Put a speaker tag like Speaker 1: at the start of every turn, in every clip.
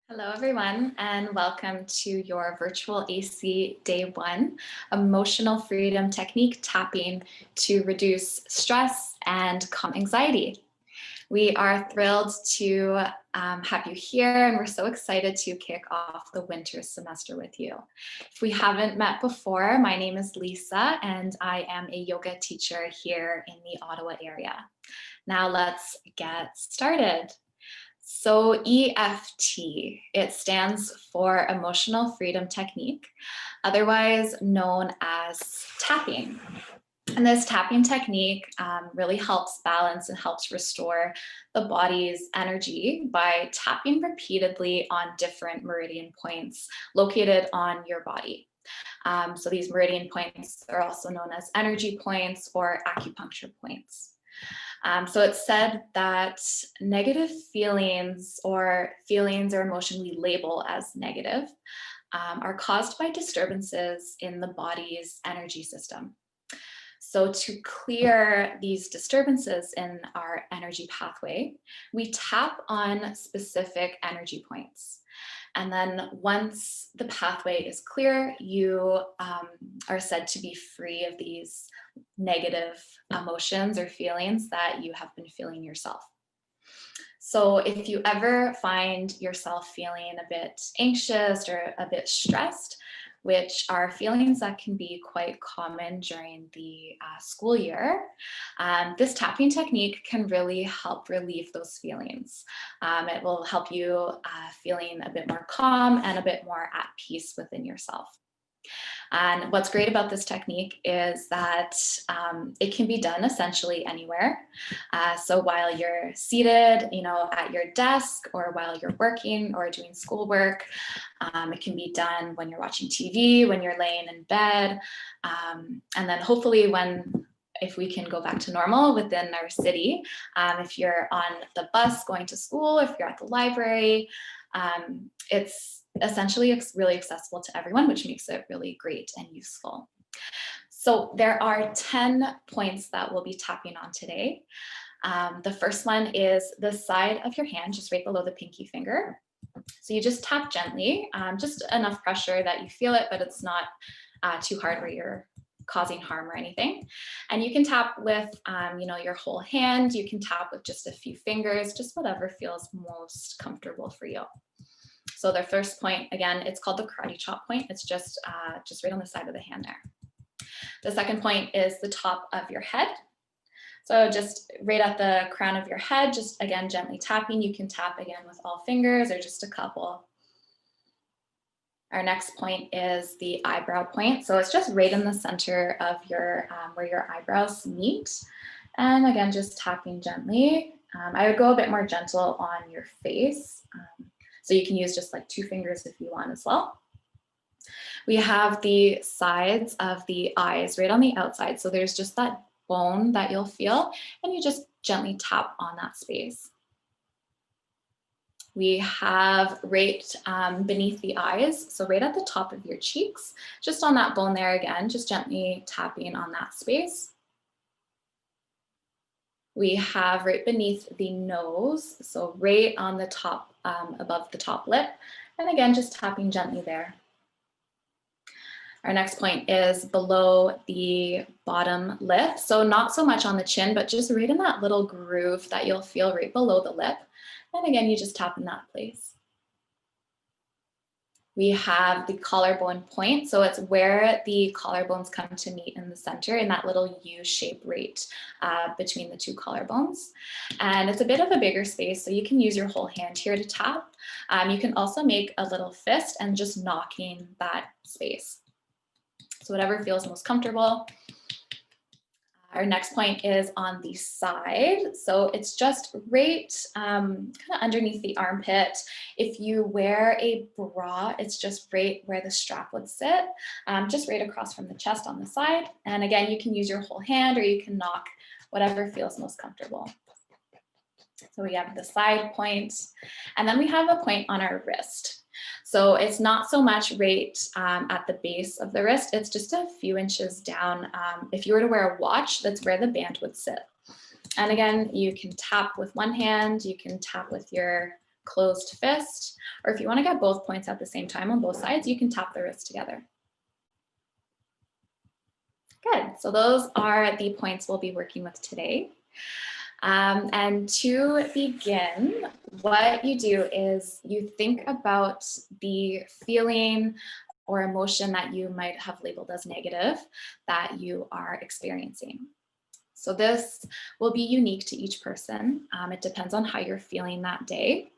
Speaker 1: Hello, everyone, and welcome to your virtual AC Day 1 Emotional Freedom Technique Tapping to reduce stress and calm anxiety. We are thrilled to have you here, and we're so excited to kick off the winter semester with you. If we haven't met before, my name is Lisa, and I am a yoga teacher here in the Ottawa area. Now let's get started. So EFT, it stands for Emotional Freedom Technique, otherwise known as tapping. And this tapping technique really helps balance and helps restore the body's energy by tapping repeatedly on different meridian points located on your body. So these meridian points are also known as energy points or acupuncture points. So it's said that negative feelings or emotion we label as negative are caused by disturbances in the body's energy system. So to clear these disturbances in our energy pathway, we tap on specific energy points. And then once the pathway is clear, you are said to be free of these negative emotions or feelings that you have been feeling yourself. So if you ever find yourself feeling a bit anxious or a bit stressed, which are feelings that can be quite common during the school year, this tapping technique can really help relieve those feelings. It will help you feeling a bit more calm and a bit more at peace within yourself. And what's great about this technique is that it can be done essentially anywhere. So while you're seated, at your desk, or while you're working or doing schoolwork, it can be done when you're watching TV, when you're laying in bed, and then hopefully if we can go back to normal within our city, if you're on the bus going to school, if you're at the library, it's essentially really accessible to everyone, which makes it really great and useful. So there are 10 points that we'll be tapping on today. The first one is the side of your hand, just right below the pinky finger. So you just tap gently, just enough pressure that you feel it, but it's not too hard where you're causing harm or anything. And you can tap with, your whole hand. You can tap with just a few fingers, just whatever feels most comfortable for you. So the first point, again, it's called the karate chop point. It's just right on the side of the hand there. The second point is the top of your head. So just right at the crown of your head, just again, gently tapping. You can tap again with all fingers or just a couple. Our next point is the eyebrow point. So it's just right in the center of your, where your eyebrows meet. And again, just tapping gently. I would go a bit more gentle on your face. So you can use just like 2 fingers if you want as well. We have the sides of the eyes right on the outside. So there's just that bone that you'll feel, and you just gently tap on that space. We have right beneath the eyes, so right at the top of your cheeks, just on that bone there again, just gently tapping on that space. We have right beneath the nose, so right on the top, above the top lip, and again, just tapping gently there. Our next point is below the bottom lip, so not so much on the chin, but just right in that little groove that you'll feel right below the lip. And again, you just tap in that place. We have the collarbone point. So it's where the collarbones come to meet in the center in that little U shape right between the 2 collarbones. And it's a bit of a bigger space, so you can use your whole hand here to tap. You can also make a little fist and just knocking that space. So whatever feels most comfortable. Our next point is on the side. So it's just right kind of underneath the armpit. If you wear a bra, it's just right where the strap would sit, just right across from the chest on the side. And again, you can use your whole hand or you can knock whatever feels most comfortable. So we have the side point, and then we have a point on our wrist. So it's not so much right at the base of the wrist, it's just a few inches down. If you were to wear a watch, that's where the band would sit. And again, you can tap with one hand, you can tap with your closed fist, or if you want to get both points at the same time on both sides, you can tap the wrist together. Good, so those are the points we'll be working with today. And to begin, what you do is you think about the feeling or emotion that you might have labeled as negative that you are experiencing. So this will be unique to each person. It depends on how you're feeling that day.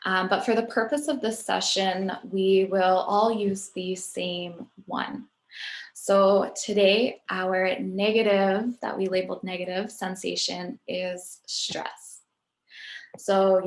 Speaker 1: But for the purpose of this session, we will all use the same one. So today, our negative, that we labeled negative sensation, is stress. So,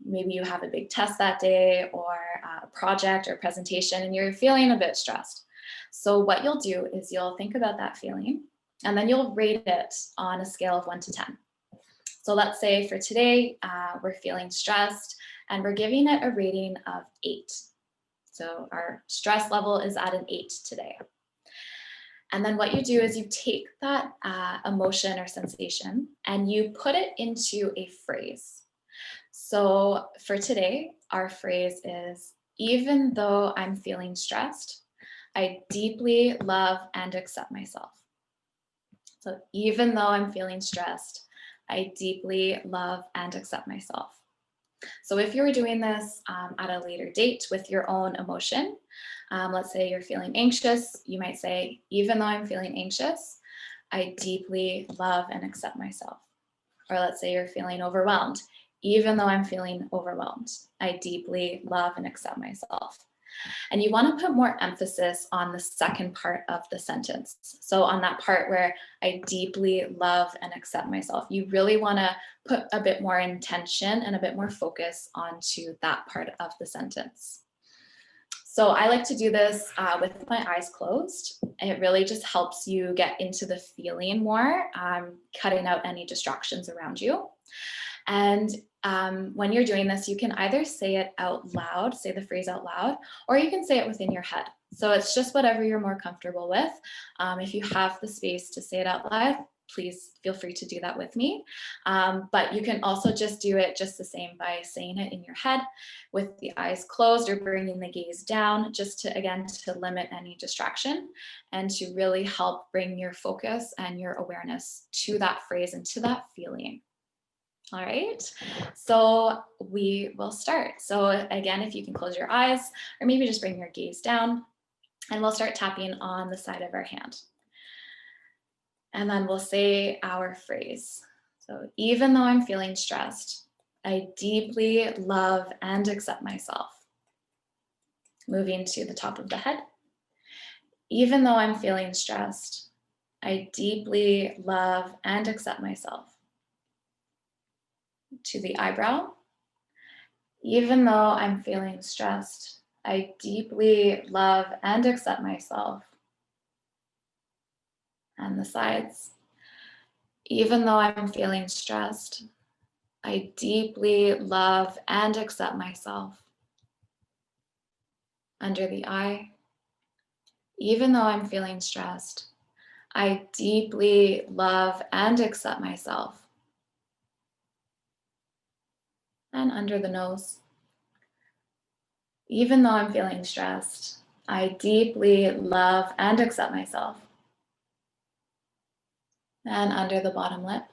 Speaker 1: maybe you have a big test that day or a project or presentation and you're feeling a bit stressed. So what you'll do is you'll think about that feeling and then you'll rate it on a scale of 1 to 10. So let's say for today, we're feeling stressed and we're giving it a rating of 8. So our stress level is at an 8 today. And then what you do is you take that emotion or sensation and you put it into a phrase. So for today, our phrase is, even though I'm feeling stressed, I deeply love and accept myself. So even though I'm feeling stressed, I deeply love and accept myself. So if you were doing this at a later date with your own emotion, let's say you're feeling anxious, you might say, even though I'm feeling anxious, I deeply love and accept myself. Or let's say you're feeling overwhelmed, even though I'm feeling overwhelmed, I deeply love and accept myself. And you want to put more emphasis on the second part of the sentence. So on that part where I deeply love and accept myself, you really want to put a bit more intention and a bit more focus onto that part of the sentence. So I like to do this with my eyes closed. It really just helps you get into the feeling more, cutting out any distractions around you. And when you're doing this, you can either say it out loud, say the phrase out loud, or you can say it within your head. So it's just whatever you're more comfortable with. If you have the space to say it out loud, please feel free to do that with me. But you can also just do it just the same by saying it in your head with the eyes closed or bringing the gaze down, just to, again, to limit any distraction and to really help bring your focus and your awareness to that phrase and to that feeling. All right, so we will start. So again, if you can close your eyes or maybe just bring your gaze down, and we'll start tapping on the side of our hand. And then we'll say our phrase. So even though I'm feeling stressed, I deeply love and accept myself. Moving to the top of the head. Even though I'm feeling stressed, I deeply love and accept myself. To the eyebrow. Even though I'm feeling stressed, I deeply love and accept myself. And the sides. Even though I'm feeling stressed, I deeply love and accept myself. Under the eye. Even though I'm feeling stressed, I deeply love and accept myself. And under the nose. Even though I'm feeling stressed, I deeply love and accept myself. And under the bottom lip.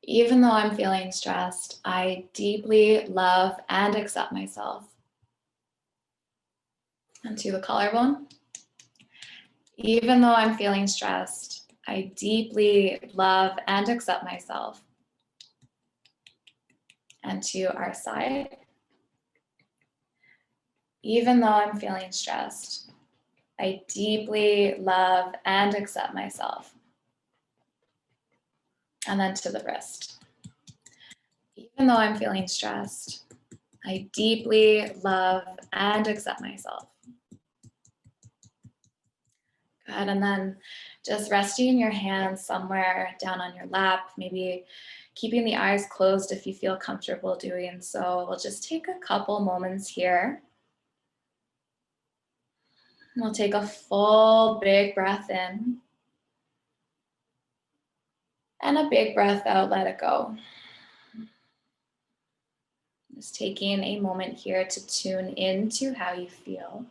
Speaker 1: Even though I'm feeling stressed, I deeply love and accept myself. And to the collarbone. Even though I'm feeling stressed, I deeply love and accept myself. And to our side. Even though I'm feeling stressed, I deeply love and accept myself. And then to the wrist. Even though I'm feeling stressed, I deeply love and accept myself. Good, and then just resting your hands somewhere down on your lap, maybe keeping the eyes closed if you feel comfortable doing so. We'll just take a couple moments here. We'll take a full big breath in. And a big breath out, let it go. Just taking a moment here to tune into how you feel.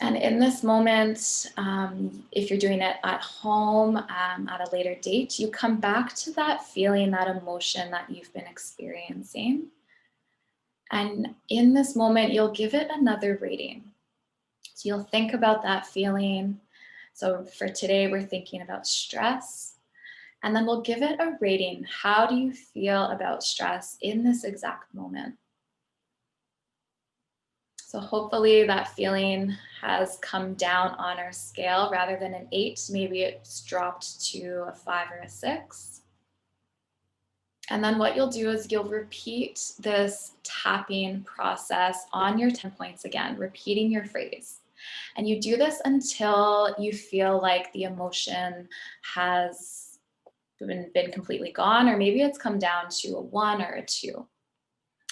Speaker 1: And in this moment, if you're doing it at home at a later date, you come back to that feeling, that emotion that you've been experiencing. And in this moment, you'll give it another rating. So you'll think about that feeling. So for today, we're thinking about stress. And then we'll give it a rating. How do you feel about stress in this exact moment? So hopefully that feeling has come down on our scale rather than an 8. Maybe it's dropped to a 5 or a 6. And then what you'll do is you'll repeat this tapping process on your 10 points again, repeating your phrase. And you do this until you feel like the emotion has been completely gone, or maybe it's come down to a 1 or a 2.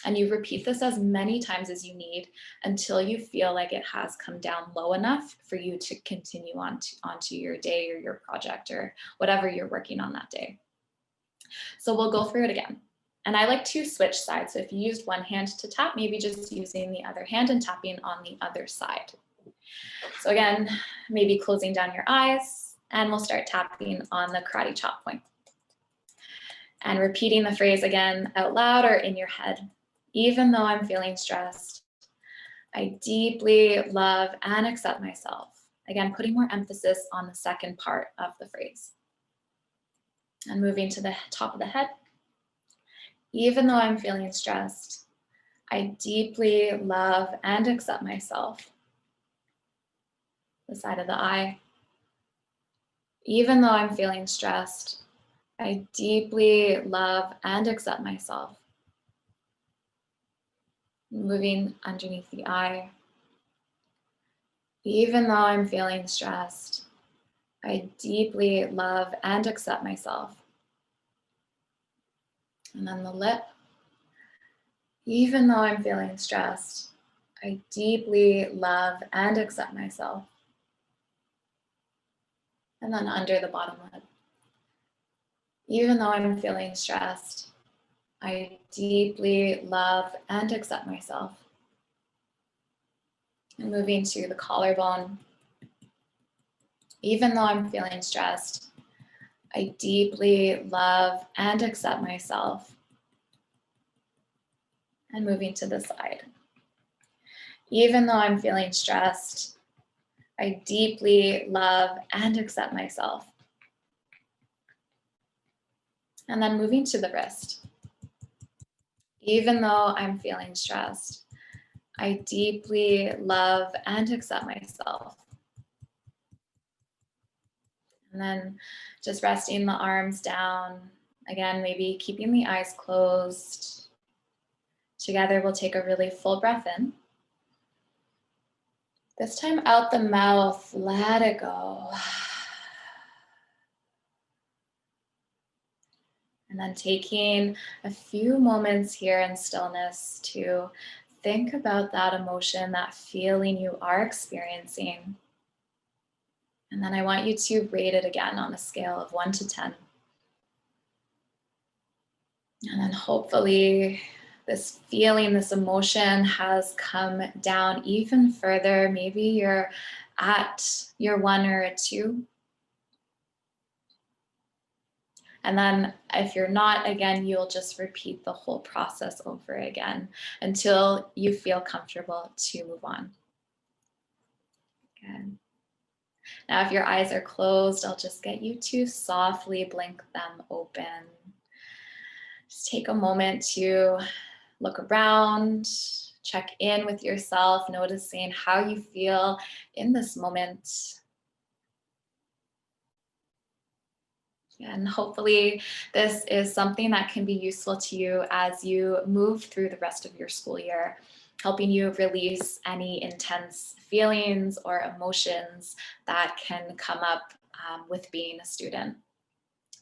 Speaker 1: And you repeat this as many times as you need until you feel like it has come down low enough for you to continue onto your day or your project or whatever you're working on that day. So we'll go through it again. And I like to switch sides. So if you used one hand to tap, maybe just using the other hand and tapping on the other side. So again, maybe closing down your eyes, and we'll start tapping on the karate chop point. And repeating the phrase again out loud or in your head. Even though I'm feeling stressed, I deeply love and accept myself. Again, putting more emphasis on the second part of the phrase. And moving to the top of the head. Even though I'm feeling stressed, I deeply love and accept myself. The side of the eye. Even though I'm feeling stressed, I deeply love and accept myself. Moving underneath the eye. Even though I'm feeling stressed, I deeply love and accept myself. And then the lip. Even though I'm feeling stressed, I deeply love and accept myself. And then under the bottom lip. Even though I'm feeling stressed, I deeply love and accept myself. And moving to the collarbone. Even though I'm feeling stressed, I deeply love and accept myself. And moving to the side. Even though I'm feeling stressed, I deeply love and accept myself. And then moving to the wrist. Even though I'm feeling stressed, I deeply love and accept myself. And then just resting the arms down. Again, maybe keeping the eyes closed. Together, we'll take a really full breath in. This time out the mouth, let it go. And then taking a few moments here in stillness to think about that emotion, that feeling you are experiencing. And then I want you to rate it again on a scale of 1 to 10. And then hopefully this feeling, this emotion has come down even further. Maybe you're at your 1 or a 2. And then if you're not, again, you'll just repeat the whole process over again until you feel comfortable to move on. Good. Now, if your eyes are closed, I'll just get you to softly blink them open. Just take a moment to look around, check in with yourself, noticing how you feel in this moment. And hopefully this is something that can be useful to you as you move through the rest of your school year, helping you release any intense feelings or emotions that can come up with being a student.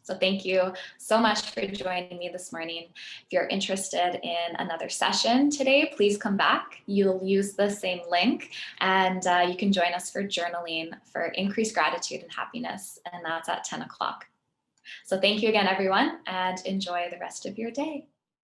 Speaker 1: So thank you so much for joining me this morning. If you're interested in another session today, please come back. You'll use the same link and you can join us for journaling for increased gratitude and happiness, and that's at 10 o'clock. So thank you again, everyone, and enjoy the rest of your day.